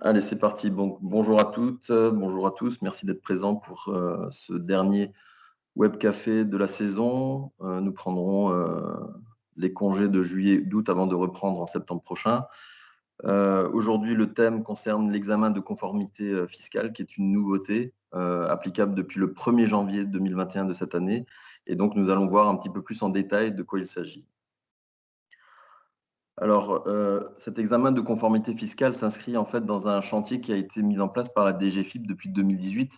Allez, c'est parti. Bon, bonjour à toutes, bonjour à tous. Merci d'être présents pour ce dernier web café de la saison. Nous prendrons les congés de juillet et d'août avant de reprendre en septembre prochain. Aujourd'hui, le thème concerne l'examen de conformité fiscale, qui est une nouveauté applicable depuis le 1er janvier 2021 de cette année. Et donc, nous allons voir un petit peu plus en détail de quoi il s'agit. Alors, cet examen de conformité fiscale s'inscrit en fait dans un chantier qui a été mis en place par la DGFiP depuis 2018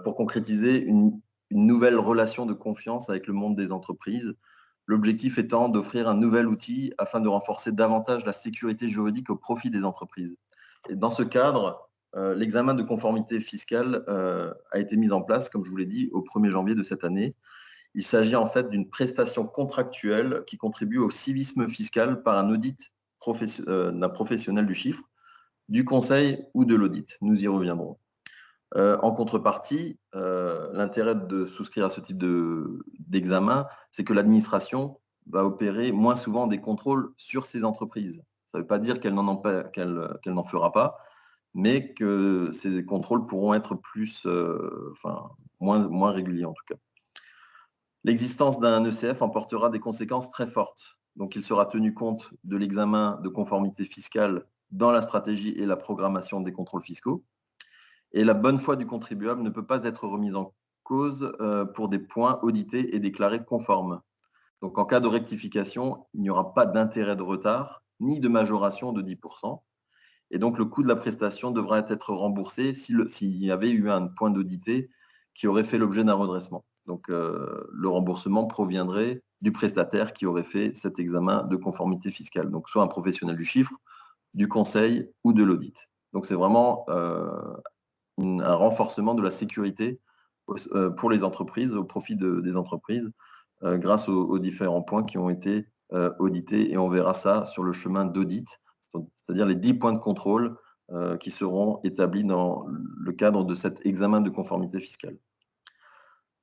pour concrétiser une nouvelle relation de confiance avec le monde des entreprises. L'objectif étant d'offrir un nouvel outil afin de renforcer davantage la sécurité juridique au profit des entreprises. Et dans ce cadre, l'examen de conformité fiscale a été mis en place, comme je vous l'ai dit, au 1er janvier de cette année. Il s'agit en fait d'une prestation contractuelle qui contribue au civisme fiscal par un audit d'un professionnel du chiffre, du conseil ou de l'audit. Nous y reviendrons. En contrepartie, l'intérêt de souscrire à ce type d'examen, c'est que l'administration va opérer moins souvent des contrôles sur ces entreprises. Ça ne veut pas dire qu'elle n'en fera pas, mais que ces contrôles pourront être moins réguliers en tout cas. L'existence d'un ECF emportera des conséquences très fortes. Donc, il sera tenu compte de l'examen de conformité fiscale dans la stratégie et la programmation des contrôles fiscaux. Et la bonne foi du contribuable ne peut pas être remise en cause pour des points audités et déclarés conformes. Donc, en cas de rectification, il n'y aura pas d'intérêt de retard ni de majoration de 10%. Et donc, le coût de la prestation devra être remboursé s'il y avait eu un point d'audité qui aurait fait l'objet d'un redressement. Donc, le remboursement proviendrait du prestataire qui aurait fait cet examen de conformité fiscale. Donc, soit un professionnel du chiffre, du conseil ou de l'audit. Donc, c'est vraiment un renforcement de la sécurité pour les entreprises, au profit des entreprises, grâce aux différents points qui ont été audités. Et on verra ça sur le chemin d'audit, c'est-à-dire les 10 points de contrôle qui seront établis dans le cadre de cet examen de conformité fiscale.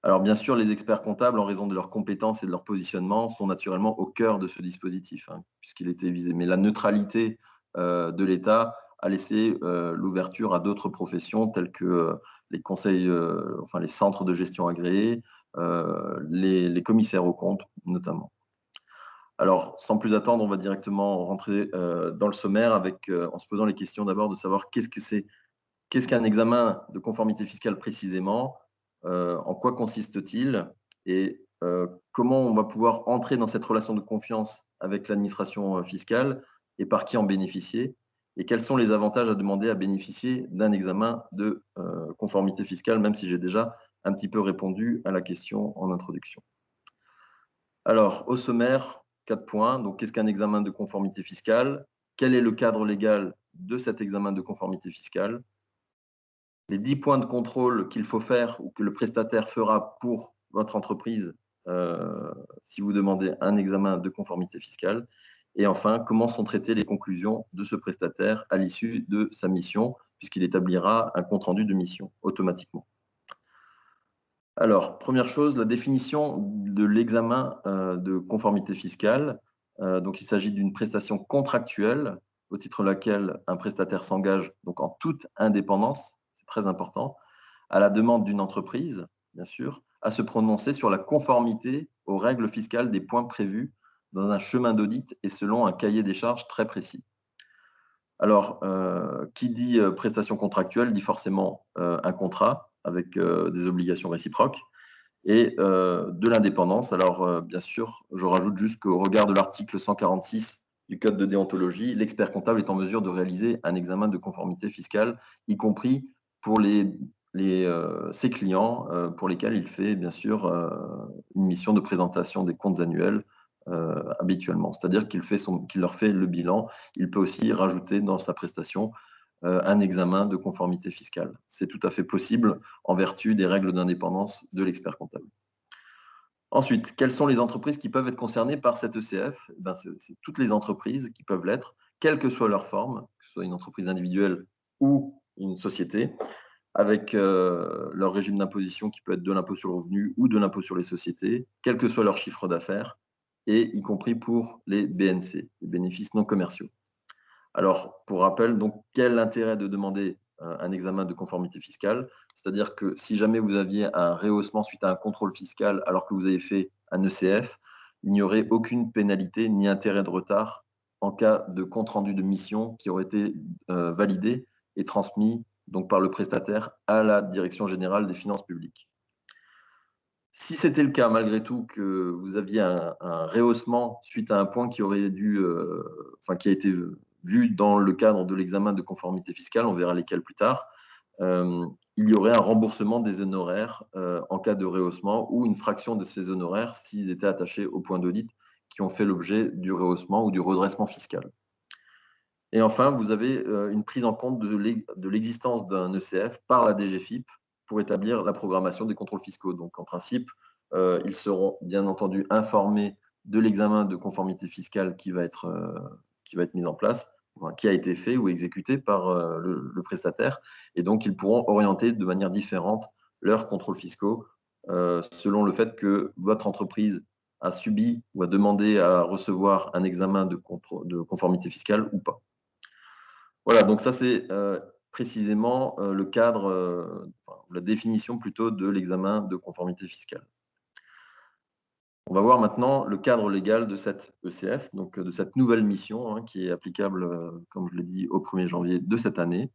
Alors bien sûr, les experts comptables, en raison de leurs compétences et de leur positionnement, sont naturellement au cœur de ce dispositif, puisqu'il était visé. Mais la neutralité de l'État a laissé l'ouverture à d'autres professions telles que les conseils, les centres de gestion agréés, les commissaires aux comptes notamment. Alors, sans plus attendre, on va directement rentrer dans le sommaire en se posant les questions d'abord de savoir qu'est-ce qu'un examen de conformité fiscale précisément, en quoi consiste-t-il et comment on va pouvoir entrer dans cette relation de confiance avec l'administration fiscale et par qui en bénéficier et quels sont les avantages à demander à bénéficier d'un examen de conformité fiscale, même si j'ai déjà un petit peu répondu à la question en introduction. Alors, au sommaire, 4 points. Donc, qu'est-ce qu'un examen de conformité fiscale? Quel est le cadre légal de cet examen de conformité fiscale? Les 10 points de contrôle qu'il faut faire ou que le prestataire fera pour votre entreprise si vous demandez un examen de conformité fiscale. Et enfin, comment sont traitées les conclusions de ce prestataire à l'issue de sa mission, puisqu'il établira un compte-rendu de mission automatiquement. Alors, première chose, la définition de l'examen de conformité fiscale. Donc, il s'agit d'une prestation contractuelle au titre de laquelle un prestataire s'engage donc en toute indépendance, c'est très important, à la demande d'une entreprise, bien sûr, à se prononcer sur la conformité aux règles fiscales des points prévus dans un chemin d'audit et selon un cahier des charges très précis. Alors, qui dit prestation contractuelle dit forcément un contrat avec des obligations réciproques et de l'indépendance. Alors, bien sûr, je rajoute juste qu'au regard de l'article 146 du Code de déontologie, l'expert comptable est en mesure de réaliser un examen de conformité fiscale, y compris pour ses clients pour lesquels il fait, bien sûr, une mission de présentation des comptes annuels habituellement. C'est-à-dire qu'il leur fait le bilan. Il peut aussi rajouter dans sa prestation un examen de conformité fiscale. C'est tout à fait possible en vertu des règles d'indépendance de l'expert comptable. Ensuite, quelles sont les entreprises qui peuvent être concernées par cet ECF? C'est toutes les entreprises qui peuvent l'être, quelle que soit leur forme, que ce soit une entreprise individuelle ou une société, avec leur régime d'imposition qui peut être de l'impôt sur le revenu ou de l'impôt sur les sociétés, quel que soit leur chiffre d'affaires, et y compris pour les BNC, les bénéfices non commerciaux. Alors, pour rappel, donc, quel l'intérêt de demander un examen de conformité fiscale? C'est-à-dire que si jamais vous aviez un rehaussement suite à un contrôle fiscal alors que vous avez fait un ECF, il n'y aurait aucune pénalité ni intérêt de retard en cas de compte-rendu de mission qui aurait été validé et transmis donc par le prestataire à la Direction générale des finances publiques. Si c'était le cas, malgré tout, que vous aviez un rehaussement suite à un point qui aurait dû, qui a été vu dans le cadre de l'examen de conformité fiscale, on verra lesquels plus tard, il y aurait un remboursement des honoraires en cas de rehaussement ou une fraction de ces honoraires s'ils étaient attachés aux points d'audit qui ont fait l'objet du rehaussement ou du redressement fiscal. Et enfin, vous avez une prise en compte de l'existence d'un ECF par la DGFiP pour établir la programmation des contrôles fiscaux. Donc, en principe, ils seront bien entendu informés de l'examen de conformité fiscale qui va être mis en place, qui a été fait ou exécuté par le prestataire. Et donc, ils pourront orienter de manière différente leurs contrôles fiscaux selon le fait que votre entreprise a subi ou a demandé à recevoir un examen de conformité fiscale ou pas. Voilà, donc ça c'est précisément le cadre, la définition plutôt de l'examen de conformité fiscale. On va voir maintenant le cadre légal de cette ECF, donc de cette nouvelle mission qui est applicable, comme je l'ai dit, au 1er janvier de cette année.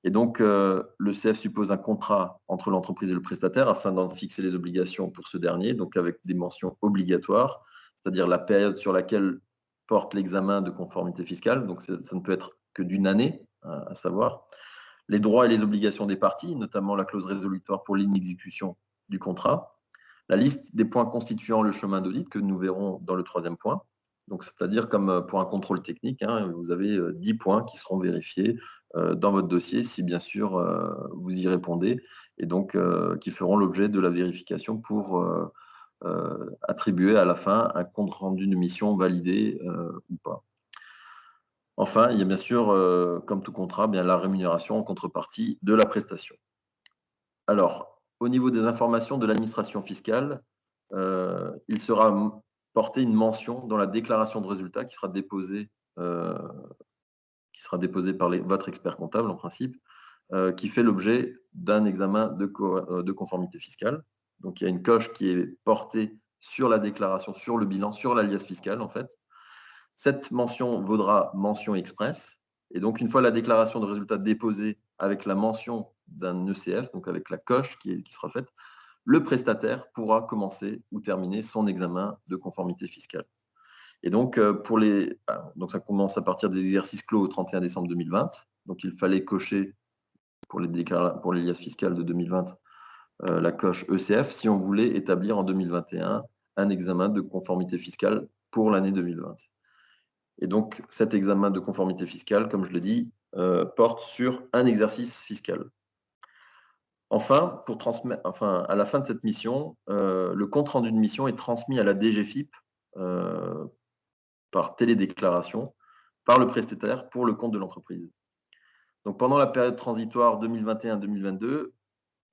Et donc, l'ECF suppose un contrat entre l'entreprise et le prestataire afin d'en fixer les obligations pour ce dernier, donc avec des mentions obligatoires, c'est-à-dire la période sur laquelle porte l'examen de conformité fiscale, donc ça ne peut être que d'une année, à savoir, les droits et les obligations des parties, notamment la clause résolutoire pour l'inexécution du contrat, la liste des points constituant le chemin d'audit que nous verrons dans le 3e point. Donc, c'est-à-dire comme pour un contrôle technique, vous avez 10 points qui seront vérifiés dans votre dossier si bien sûr vous y répondez et donc qui feront l'objet de la vérification pour attribuer à la fin un compte rendu de mission validé ou pas. Enfin, il y a bien sûr, comme tout contrat, bien la rémunération en contrepartie de la prestation. Alors, au niveau des informations de l'administration fiscale, il sera porté une mention dans la déclaration de résultats qui sera déposée par votre expert comptable en principe, qui fait l'objet d'un examen de conformité fiscale. Donc, il y a une coche qui est portée sur la déclaration, sur le bilan, sur l'alias fiscal en fait. Cette mention vaudra mention express. Et donc, une fois la déclaration de résultat déposée avec la mention d'un ECF, donc avec la coche qui sera faite, le prestataire pourra commencer ou terminer son examen de conformité fiscale. Et donc, donc ça commence à partir des exercices clos au 31 décembre 2020. Donc, il fallait cocher pour les liasses fiscales de 2020 la coche ECF si on voulait établir en 2021 un examen de conformité fiscale pour l'année 2020. Et donc, cet examen de conformité fiscale, comme je l'ai dit, porte sur un exercice fiscal. Enfin, à la fin de cette mission, le compte-rendu de mission est transmis à la DGFiP par télédéclaration par le prestataire pour le compte de l'entreprise. Donc, pendant la période transitoire 2021-2022,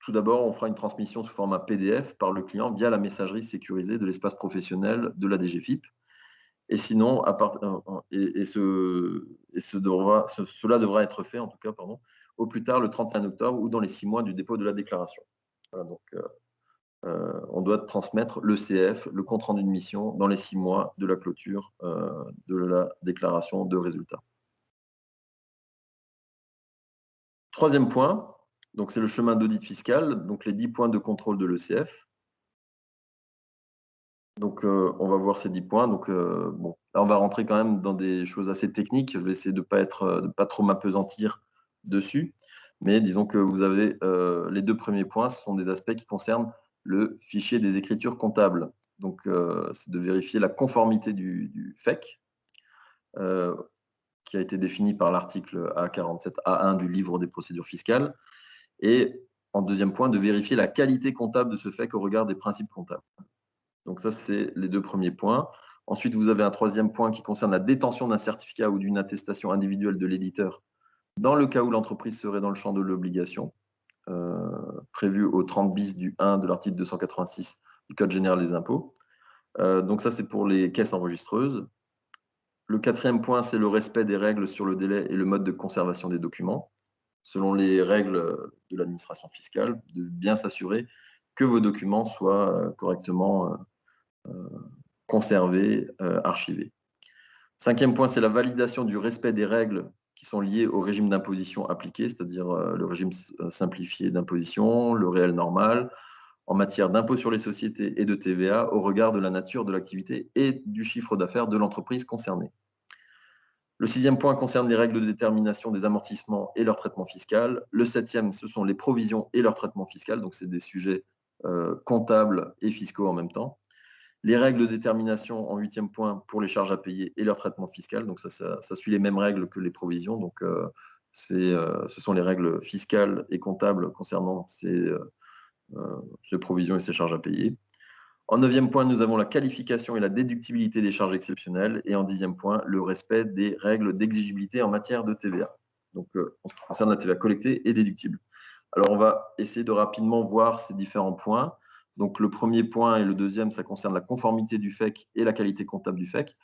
tout d'abord, on fera une transmission sous format PDF par le client via la messagerie sécurisée de l'espace professionnel de la DGFiP. Et sinon, cela devra être fait, en tout cas, au plus tard le 31 octobre ou dans les 6 mois du dépôt de la déclaration. Voilà, donc, on doit transmettre l'ECF, le compte-rendu de mission, dans les 6 mois de la clôture de la déclaration de résultats. 3e point, donc c'est le chemin d'audit fiscal, donc les 10 points de contrôle de l'ECF. Donc, on va voir ces 10 points. Donc, bon, là, on va rentrer quand même dans des choses assez techniques. Je vais essayer de pas trop m'appesantir dessus. Mais disons que vous avez les 2 premiers points, ce sont des aspects qui concernent le fichier des écritures comptables. Donc, c'est de vérifier la conformité du FEC, qui a été défini par l'article A47A1 du livre des procédures fiscales. Et en 2e point, de vérifier la qualité comptable de ce FEC au regard des principes comptables. Donc ça, c'est les 2 premiers points. Ensuite, vous avez un 3e point qui concerne la détention d'un certificat ou d'une attestation individuelle de l'éditeur dans le cas où l'entreprise serait dans le champ de l'obligation, prévu au 30 bis du 1 de l'article 286 du Code général des impôts. Donc ça, c'est pour les caisses enregistreuses. Le quatrième point, c'est le respect des règles sur le délai et le mode de conservation des documents, selon les règles de l'administration fiscale, de bien s'assurer que vos documents soient correctement conservés, archivés. Cinquième point, c'est la validation du respect des règles qui sont liées au régime d'imposition appliqué, c'est-à-dire le régime simplifié d'imposition, le réel normal, en matière d'impôt sur les sociétés et de TVA au regard de la nature de l'activité et du chiffre d'affaires de l'entreprise concernée. Le sixième point concerne les règles de détermination des amortissements et leur traitement fiscal. Le septième, ce sont les provisions et leur traitement fiscal, donc c'est des sujets comptables et fiscaux en même temps. Les règles de détermination en huitième point pour les charges à payer et leur traitement fiscal, donc ça suit les mêmes règles que les provisions, donc ce sont les règles fiscales et comptables concernant ces provisions et ces charges à payer. En neuvième point, nous avons la qualification et la déductibilité des charges exceptionnelles. Et en dixième point, le respect des règles d'exigibilité en matière de TVA. Donc, en ce qui concerne la TVA collectée et déductible. Alors, on va essayer de rapidement voir ces différents points. Donc, le premier point et le deuxième, ça concerne la conformité du FEC et la qualité comptable du FEC.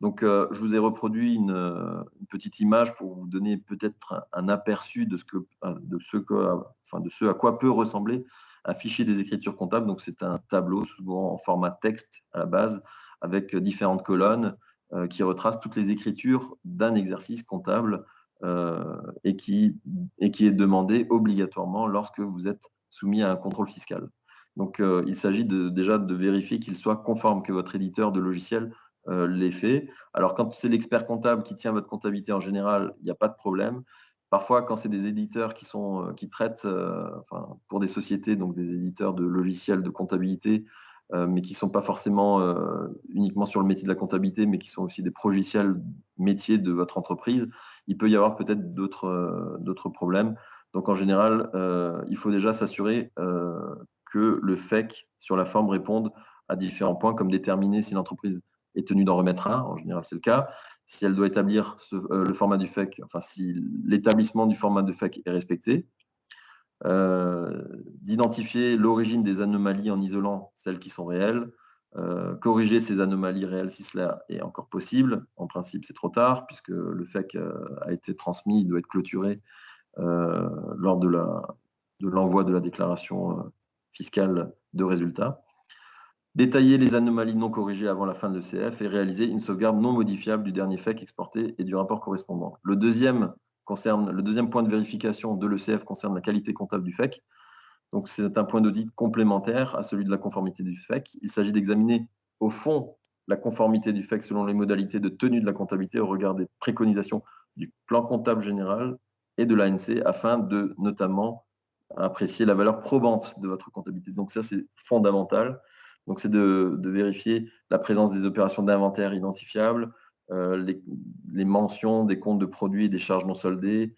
Donc, je vous ai reproduit une petite image pour vous donner peut-être un aperçu de ce à quoi peut ressembler un fichier des écritures comptables. Donc, c'est un tableau souvent en format texte à la base avec différentes colonnes qui retracent toutes les écritures d'un exercice comptable et qui est demandé obligatoirement lorsque vous êtes soumis à un contrôle fiscal. Donc, il s'agit déjà de vérifier qu'il soit conforme, que votre éditeur de logiciel l'ait fait. Alors, quand c'est l'expert comptable qui tient votre comptabilité en général, il n'y a pas de problème. Parfois, quand c'est des éditeurs qui traitent pour des sociétés, donc des éditeurs de logiciels de comptabilité, mais qui ne sont pas forcément uniquement sur le métier de la comptabilité, mais qui sont aussi des progiciels métiers de votre entreprise, il peut y avoir peut-être d'autres problèmes. Donc, en général, il faut déjà s'assurer que le FEC sur la forme réponde à différents points, comme déterminer si l'entreprise est tenue d'en remettre un, en général c'est le cas, si elle doit établir le format du FEC, enfin si l'établissement du format de FEC est respecté, d'identifier l'origine des anomalies en isolant celles qui sont réelles, corriger ces anomalies réelles si cela est encore possible. En principe, c'est trop tard puisque le FEC a été transmis, il doit être clôturé lors de l'envoi de la déclaration fiscale de résultats. Détailler les anomalies non corrigées avant la fin de l'ECF et réaliser une sauvegarde non modifiable du dernier FEC exporté et du rapport correspondant. Le deuxième point de vérification de l'ECF concerne la qualité comptable du FEC. Donc, c'est un point d'audit complémentaire à celui de la conformité du FEC. Il s'agit d'examiner au fond la conformité du FEC selon les modalités de tenue de la comptabilité au regard des préconisations du plan comptable général et de l'ANC afin de notamment apprécier la valeur probante de votre comptabilité. Donc, ça, c'est fondamental. Donc, c'est de vérifier la présence des opérations d'inventaire identifiables, les mentions des comptes de produits et des charges non soldées,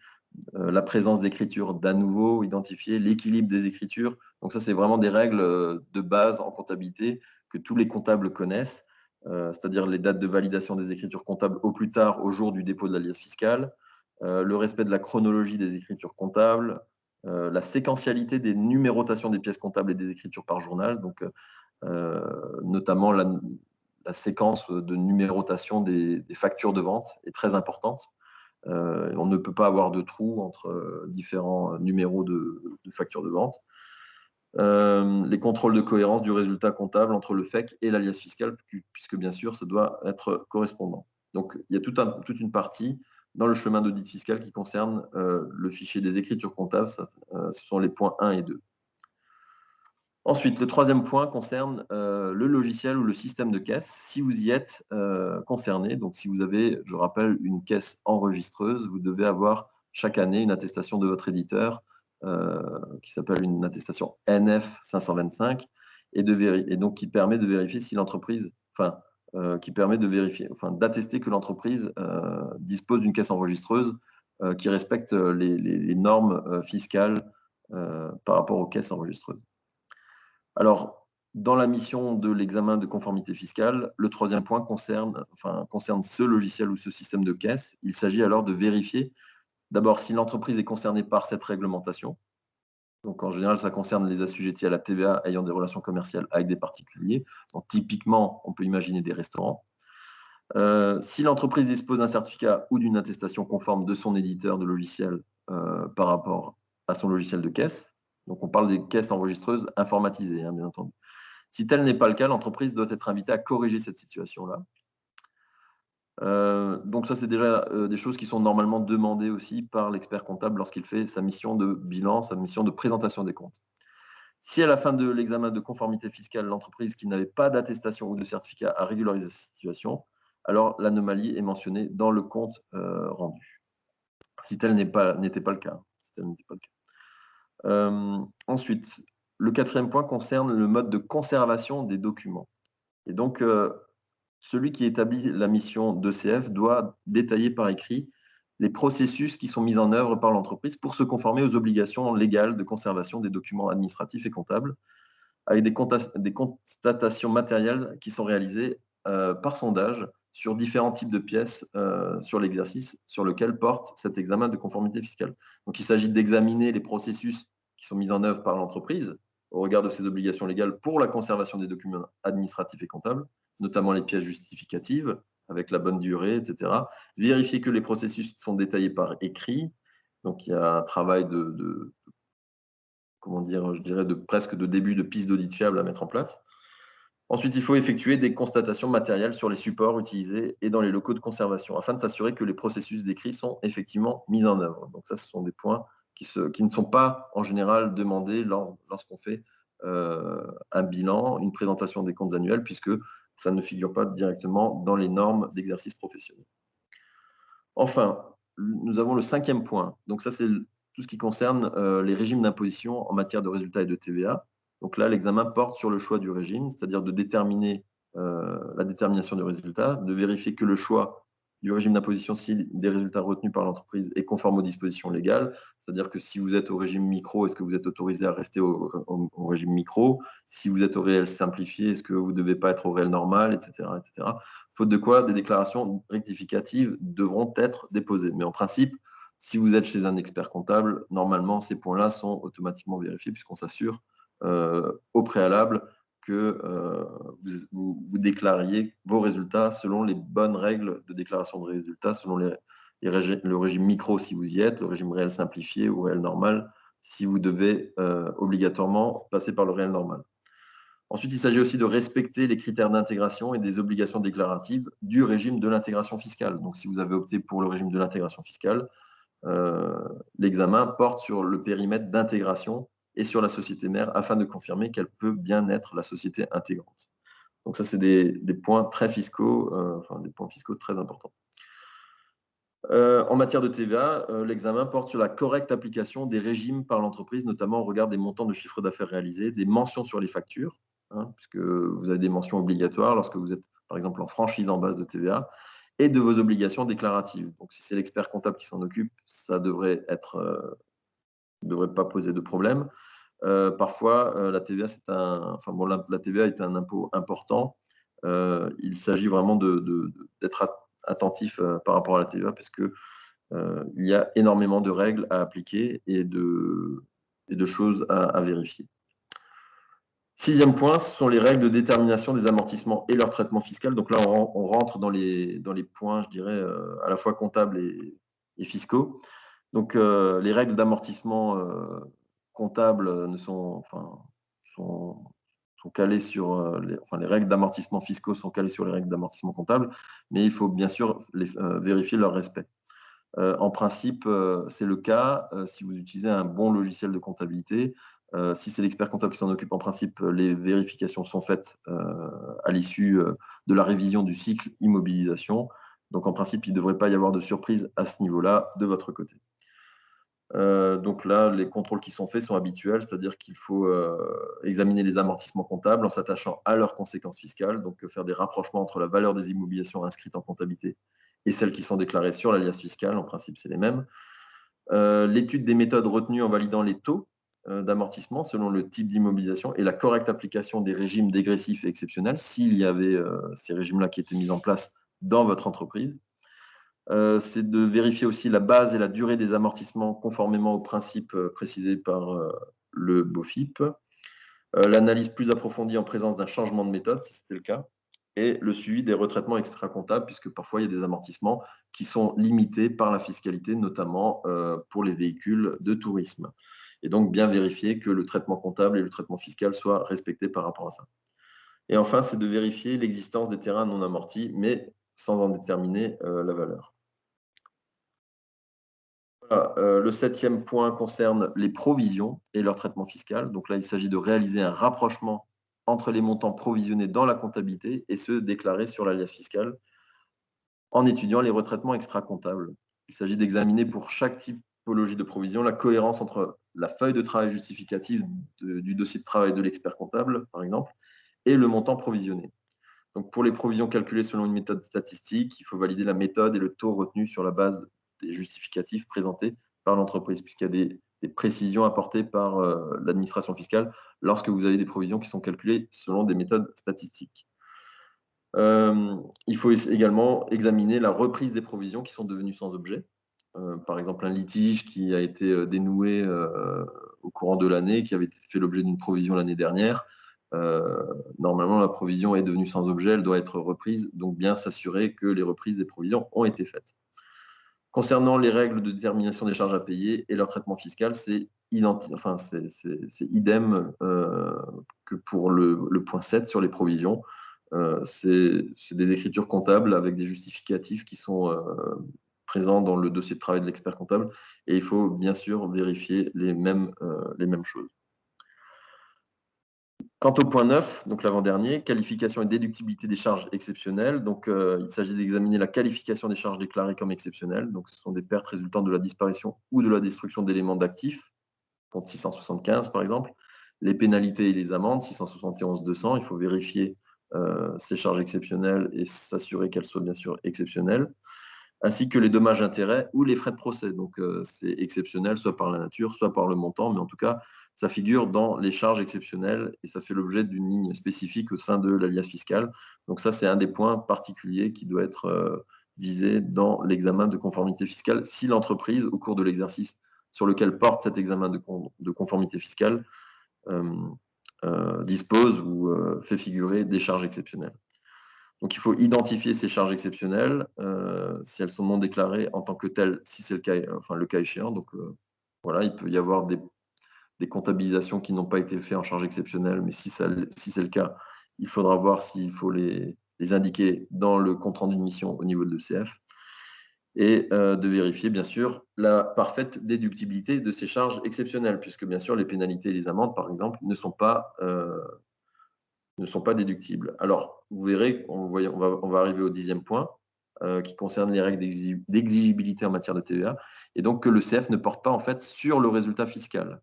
la présence d'écritures d'à nouveau identifiées, l'équilibre des écritures. Donc, ça, c'est vraiment des règles de base en comptabilité que tous les comptables connaissent, c'est-à-dire les dates de validation des écritures comptables au plus tard au jour du dépôt de l'alias fiscale, le respect de la chronologie des écritures comptables, la séquentialité des numérotations des pièces comptables et des écritures par journal, donc notamment la séquence de numérotation des factures de vente est très importante. On ne peut pas avoir de trou entre différents numéros de factures de vente. Les contrôles de cohérence du résultat comptable entre le FEC et l'alias fiscal, puisque bien sûr, ça doit être correspondant. Donc, il y a toute une partie dans le chemin d'audit fiscal qui concerne le fichier des écritures comptables. Ce sont les points 1 et 2. Ensuite, le troisième point concerne le logiciel ou le système de caisse, si vous y êtes concerné. Donc, si vous avez, je rappelle, une caisse enregistreuse, vous devez avoir chaque année une attestation de votre éditeur qui s'appelle une attestation NF 525 et donc qui permet de vérifier si l'entreprise, d'attester que l'entreprise dispose d'une caisse enregistreuse qui respecte les normes fiscales par rapport aux caisses enregistreuses. Alors, dans la mission de l'examen de conformité fiscale, le troisième point concerne ce logiciel ou ce système de caisse. Il s'agit alors de vérifier d'abord si l'entreprise est concernée par cette réglementation. Donc, en général, ça concerne les assujettis à la TVA ayant des relations commerciales avec des particuliers. Donc, typiquement, on peut imaginer des restaurants. Si l'entreprise dispose d'un certificat ou d'une attestation conforme de son éditeur de logiciel par rapport à son logiciel de caisse, donc on parle des caisses enregistreuses informatisées, hein, bien entendu. Si tel n'est pas le cas, l'entreprise doit être invitée à corriger cette situation-là. Donc ça, c'est déjà des choses qui sont normalement demandées aussi par l'expert comptable lorsqu'il fait sa mission de bilan, sa mission de présentation des comptes. Si à la fin de l'examen de conformité fiscale, l'entreprise qui n'avait pas d'attestation ou de certificat a régularisé cette situation, alors l'anomalie est mentionnée dans le compte rendu. Si tel n'était pas le cas. Ensuite, le quatrième point concerne le mode de conservation des documents. Et donc, celui qui établit la mission d'ECF doit détailler par écrit les processus qui sont mis en œuvre par l'entreprise pour se conformer aux obligations légales de conservation des documents administratifs et comptables, avec des constatations matérielles qui sont réalisées par sondage sur différents types de pièces sur l'exercice sur lequel porte cet examen de conformité fiscale. Donc, il s'agit d'examiner les processus qui sont mis en œuvre par l'entreprise au regard de ses obligations légales pour la conservation des documents administratifs et comptables, notamment les pièces justificatives, avec la bonne durée, etc. Vérifier que les processus sont détaillés par écrit. Donc, il y a un travail comment dire, je dirais, presque de début de piste d'audit fiable à mettre en place. Ensuite, il faut effectuer des constatations matérielles sur les supports utilisés et dans les locaux de conservation, afin de s'assurer que les processus décrits sont effectivement mis en œuvre. Donc ça, ce sont des points qui ne sont pas en général demandés lorsqu'on fait un bilan, une présentation des comptes annuels, puisque ça ne figure pas directement dans les normes d'exercice professionnel. Enfin, nous avons le cinquième point. Donc ça, c'est tout ce qui concerne les régimes d'imposition en matière de résultats et de TVA. Donc là, l'examen porte sur le choix du régime, c'est-à-dire de déterminer la détermination du résultat, de vérifier que le choix du régime d'imposition, si des résultats retenus par l'entreprise, est conforme aux dispositions légales. C'est-à-dire que si vous êtes au régime micro, est-ce que vous êtes autorisé à rester au régime micro? Si vous êtes au réel simplifié, est-ce que vous ne devez pas être au réel normal, etc., etc. Faute de quoi, des déclarations rectificatives devront être déposées. Mais en principe, si vous êtes chez un expert comptable, normalement, ces points-là sont automatiquement vérifiés puisqu'on s'assure au préalable que vous déclariez vos résultats selon les bonnes règles de déclaration de résultats, selon le régime micro si vous y êtes, le régime réel simplifié ou réel normal si vous devez obligatoirement passer par le réel normal. Ensuite, il s'agit aussi de respecter les critères d'intégration et des obligations déclaratives du régime de l'intégration fiscale. Donc, si vous avez opté pour le régime de l'intégration fiscale, l'examen porte sur le périmètre d'intégration et sur la société mère afin de confirmer qu'elle peut bien être la société intégrante. Donc ça, c'est des points très fiscaux, des points fiscaux très importants. En matière de TVA, l'examen porte sur la correcte application des régimes par l'entreprise, notamment au regard des montants de chiffre d'affaires réalisés, des mentions sur les factures, puisque vous avez des mentions obligatoires lorsque vous êtes, par exemple, en franchise en base de TVA, et de vos obligations déclaratives. Donc, si c'est l'expert comptable qui s'en occupe, ça devrait pas poser de problème. Parfois, la TVA, la TVA est un impôt important. Il s'agit vraiment d'être attentif par rapport à la TVA, parce que il y a énormément de règles à appliquer et de choses à vérifier. Sixième point, ce sont les règles de détermination des amortissements et leur traitement fiscal. Donc là, on rentre dans les points, je dirais, à la fois comptables et fiscaux. Donc, les règles d'amortissement comptables sont calées sur les règles d'amortissement fiscaux sont calées sur les règles d'amortissement comptable, mais il faut bien sûr vérifier leur respect. En principe, c'est le cas si vous utilisez un bon logiciel de comptabilité. Si c'est l'expert comptable qui s'en occupe, en principe, les vérifications sont faites à l'issue de la révision du cycle immobilisation. Donc, en principe, il ne devrait pas y avoir de surprise à ce niveau-là de votre côté. Donc là, les contrôles qui sont faits sont habituels, c'est-à-dire qu'il faut examiner les amortissements comptables en s'attachant à leurs conséquences fiscales, donc faire des rapprochements entre la valeur des immobilisations inscrites en comptabilité et celles qui sont déclarées sur l'alias fiscal. En principe, c'est les mêmes. L'étude des méthodes retenues en validant les taux d'amortissement selon le type d'immobilisation et la correcte application des régimes dégressifs et exceptionnels, s'il y avait ces régimes-là qui étaient mis en place dans votre entreprise. C'est de vérifier aussi la base et la durée des amortissements conformément aux principes précisés par le BOFIP. L'analyse plus approfondie en présence d'un changement de méthode, si c'était le cas. et le suivi des retraitements extra-comptables, puisque parfois il y a des amortissements qui sont limités par la fiscalité, notamment pour les véhicules de tourisme. Et donc bien vérifier que le traitement comptable et le traitement fiscal soient respectés par rapport à ça. Et enfin, c'est de vérifier l'existence des terrains non amortis, mais sans en déterminer la valeur. Voilà, le 7e point concerne les provisions et leur traitement fiscal. Donc là, il s'agit de réaliser un rapprochement entre les montants provisionnés dans la comptabilité et ceux déclarés sur l'alias fiscal en étudiant les retraitements extra-comptables. Il s'agit d'examiner pour chaque typologie de provision la cohérence entre la feuille de travail justificative du dossier de travail de l'expert comptable, par exemple, et le montant provisionné. Donc, pour les provisions calculées selon une méthode statistique, il faut valider la méthode et le taux retenu sur la base des justificatifs présentés par l'entreprise, puisqu'il y a des précisions apportées par l'administration fiscale lorsque vous avez des provisions qui sont calculées selon des méthodes statistiques. Il faut également examiner la reprise des provisions qui sont devenues sans objet. Par exemple, un litige qui a été dénoué au courant de l'année, qui avait fait l'objet d'une provision l'année dernière. Normalement, la provision est devenue sans objet, elle doit être reprise, donc bien s'assurer que les reprises des provisions ont été faites. Concernant les règles de détermination des charges à payer et leur traitement fiscal, c'est idem que pour le point 7 sur les provisions. C'est des écritures comptables avec des justificatifs qui sont présents dans le dossier de travail de l'expert comptable et il faut bien sûr vérifier les mêmes choses. Quant au point 9, donc l'avant-dernier, qualification et déductibilité des charges exceptionnelles. Donc, il s'agit d'examiner la qualification des charges déclarées comme exceptionnelles. Donc, ce sont des pertes résultant de la disparition ou de la destruction d'éléments d'actifs, compte 675 par exemple. Les pénalités et les amendes, 671-200. Il faut vérifier ces charges exceptionnelles et s'assurer qu'elles soient bien sûr exceptionnelles, ainsi que les dommages-intérêts ou les frais de procès. Donc, c'est exceptionnel, soit par la nature, soit par le montant, mais en tout cas, ça figure dans les charges exceptionnelles et ça fait l'objet d'une ligne spécifique au sein de l'alias fiscal. Donc ça, c'est un des points particuliers qui doit être visé dans l'examen de conformité fiscale si l'entreprise, au cours de l'exercice sur lequel porte cet examen de conformité fiscale, dispose ou fait figurer des charges exceptionnelles. Donc, il faut identifier ces charges exceptionnelles, si elles sont non déclarées en tant que telles, si c'est le cas échéant. Donc, voilà, il peut y avoir des comptabilisations qui n'ont pas été faites en charges exceptionnelles, mais si c'est le cas, il faudra voir s'il faut les indiquer dans le compte-rendu de mission au niveau de l'ECF et de vérifier, bien sûr, la parfaite déductibilité de ces charges exceptionnelles, puisque, bien sûr, les pénalités et les amendes, par exemple, ne sont pas déductibles. Alors, vous verrez, on va arriver au 10e point, qui concerne les règles d'exigibilité en matière de TVA, et donc que le CF ne porte pas en fait sur le résultat fiscal.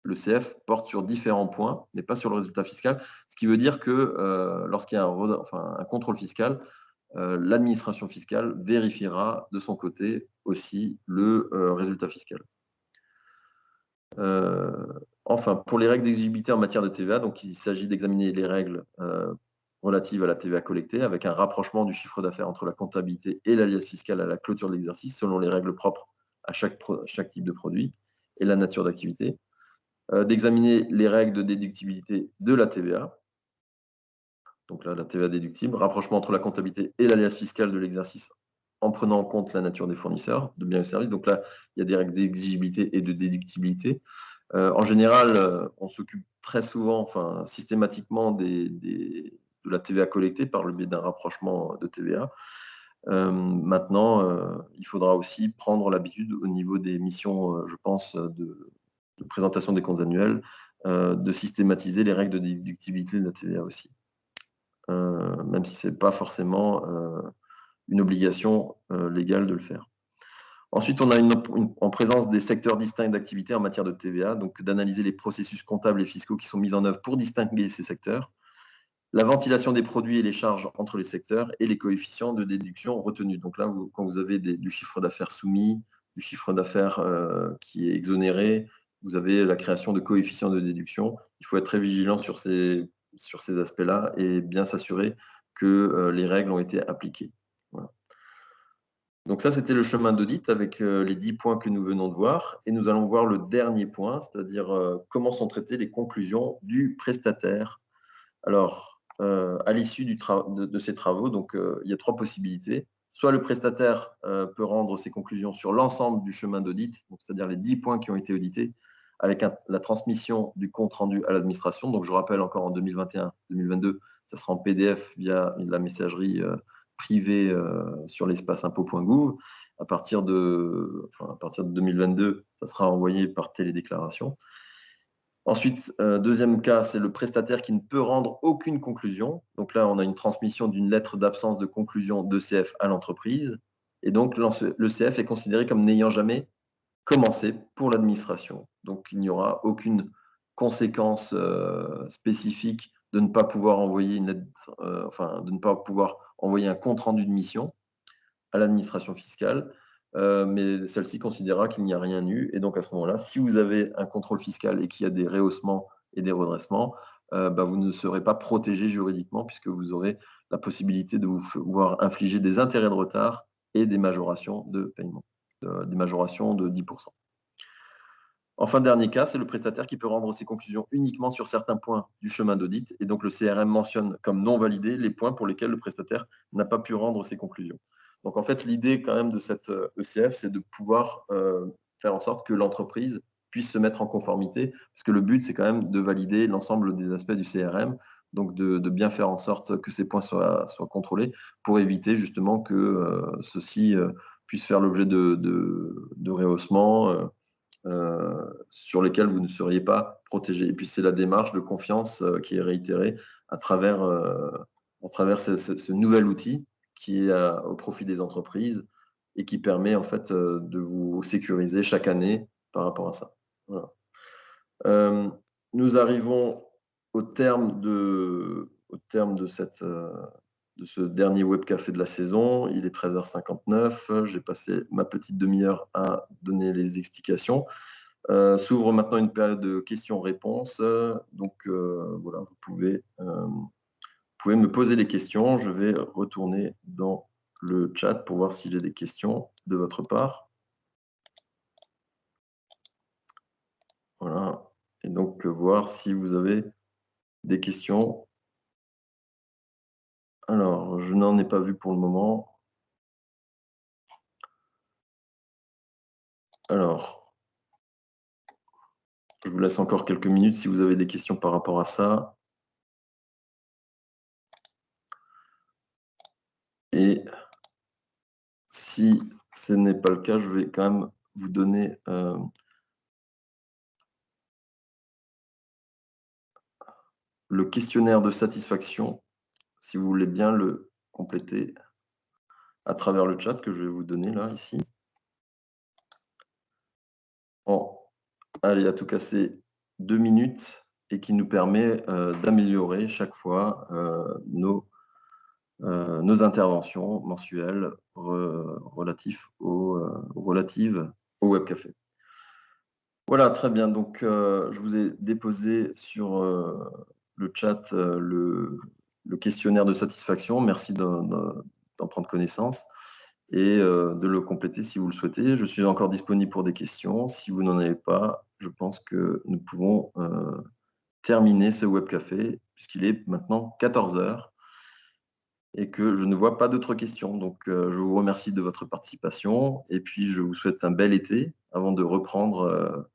Le CF porte sur différents points, mais pas sur le résultat fiscal, ce qui veut dire que lorsqu'il y a un contrôle fiscal, l'administration fiscale vérifiera de son côté aussi le résultat fiscal. Enfin, pour les règles d'exigibilité en matière de TVA, donc il s'agit d'examiner les règles relatives à la TVA collectée avec un rapprochement du chiffre d'affaires entre la comptabilité et l'alias fiscal à la clôture de l'exercice selon les règles propres à chaque type de produit et la nature d'activité. D'examiner les règles de déductibilité de la TVA. Donc là, la TVA déductible, rapprochement entre la comptabilité et l'alias fiscal de l'exercice en prenant en compte la nature des fournisseurs de biens et services. Donc là, il y a des règles d'exigibilité et de déductibilité. En général, on s'occupe très souvent, enfin systématiquement, de la TVA collectée par le biais d'un rapprochement de TVA. Maintenant, il faudra aussi prendre l'habitude au niveau des missions, je pense, de présentation des comptes annuels, de systématiser les règles de déductibilité de la TVA aussi. Même si ce n'est pas forcément une obligation légale de le faire. Ensuite, on a en présence des secteurs distincts d'activité en matière de TVA, donc d'analyser les processus comptables et fiscaux qui sont mis en œuvre pour distinguer ces secteurs, la ventilation des produits et les charges entre les secteurs et les coefficients de déduction retenus. Donc là, quand vous avez du chiffre d'affaires soumis, du chiffre d'affaires qui est exonéré, vous avez la création de coefficients de déduction. Il faut être très vigilant sur ces aspects-là et bien s'assurer que les règles ont été appliquées. Voilà. Donc ça, c'était le chemin d'audit avec les 10 points que nous venons de voir. Et nous allons voir le dernier point, c'est-à-dire comment sont traitées les conclusions du prestataire. Alors, à l'issue de ces travaux. Donc, il y a 3 possibilités. Soit le prestataire peut rendre ses conclusions sur l'ensemble du chemin d'audit, c'est-à-dire les 10 points qui ont été audités, avec la transmission du compte rendu à l'administration. Donc, je rappelle encore en 2021-2022, ça sera en PDF via la messagerie privée sur l'espace impôt.gouv. À partir de 2022, ça sera envoyé par télédéclaration. Ensuite, deuxième cas, c'est le prestataire qui ne peut rendre aucune conclusion. Donc là, on a une transmission d'une lettre d'absence de conclusion d'ECF à l'entreprise. Et donc, l'ECF est considéré comme n'ayant jamais commencé pour l'administration. Donc, il n'y aura aucune conséquence spécifique de ne pas pouvoir envoyer une lettre, de ne pas pouvoir envoyer un compte rendu de mission à l'administration fiscale. Mais celle-ci considérera qu'il n'y a rien eu. Et donc, à ce moment-là, si vous avez un contrôle fiscal et qu'il y a des rehaussements et des redressements, vous ne serez pas protégé juridiquement puisque vous aurez la possibilité de vous voir infliger des intérêts de retard et des majorations de paiement, des majorations de 10%. Enfin, dernier cas, c'est le prestataire qui peut rendre ses conclusions uniquement sur certains points du chemin d'audit. Et donc, le CRM mentionne comme non validés les points pour lesquels le prestataire n'a pas pu rendre ses conclusions. Donc, en fait, l'idée quand même de cette ECF, c'est de pouvoir faire en sorte que l'entreprise puisse se mettre en conformité, parce que le but, c'est quand même de valider l'ensemble des aspects du CRM, donc de bien faire en sorte que ces points soient contrôlés pour éviter justement que ceux-ci puissent faire l'objet de rehaussements sur lesquels vous ne seriez pas protégé. Et puis, c'est la démarche de confiance qui est réitérée à travers ce nouvel outil qui est au profit des entreprises et qui permet en fait de vous sécuriser chaque année par rapport à ça. Voilà. Nous arrivons au terme de ce dernier webcafé de la saison. Il est 13h59. J'ai passé ma petite demi-heure à donner les explications. S'ouvre maintenant une période de questions-réponses. Donc voilà, vous pouvez me poser des questions. Je vais retourner dans le chat pour voir si j'ai des questions de votre part. Voilà. Et donc voir si vous avez des questions. Alors, je n'en ai pas vu pour le moment. Alors, je vous laisse encore quelques minutes si vous avez des questions par rapport à ça. Et si ce n'est pas le cas, je vais quand même vous donner le questionnaire de satisfaction, si vous voulez bien le compléter à travers le chat que je vais vous donner là, ici. Bon, allez, à tout casser 2 minutes et qui nous permet d'améliorer chaque fois nos interventions mensuelles relatives au webcafé. Voilà, très bien. Donc, je vous ai déposé sur le chat le questionnaire de satisfaction. Merci d'en prendre connaissance et de le compléter si vous le souhaitez. Je suis encore disponible pour des questions. Si vous n'en avez pas, je pense que nous pouvons terminer ce webcafé puisqu'il est maintenant 14h et que je ne vois pas d'autres questions. Donc, je vous remercie de votre participation et puis je vous souhaite un bel été avant de reprendre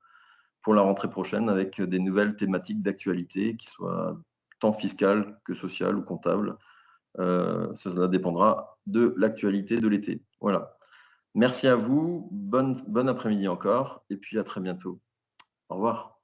pour la rentrée prochaine avec des nouvelles thématiques d'actualité qui soient tant fiscales que sociales ou comptables. Cela dépendra de l'actualité de l'été. Voilà. Merci à vous. Bon après-midi encore et puis à très bientôt. Au revoir.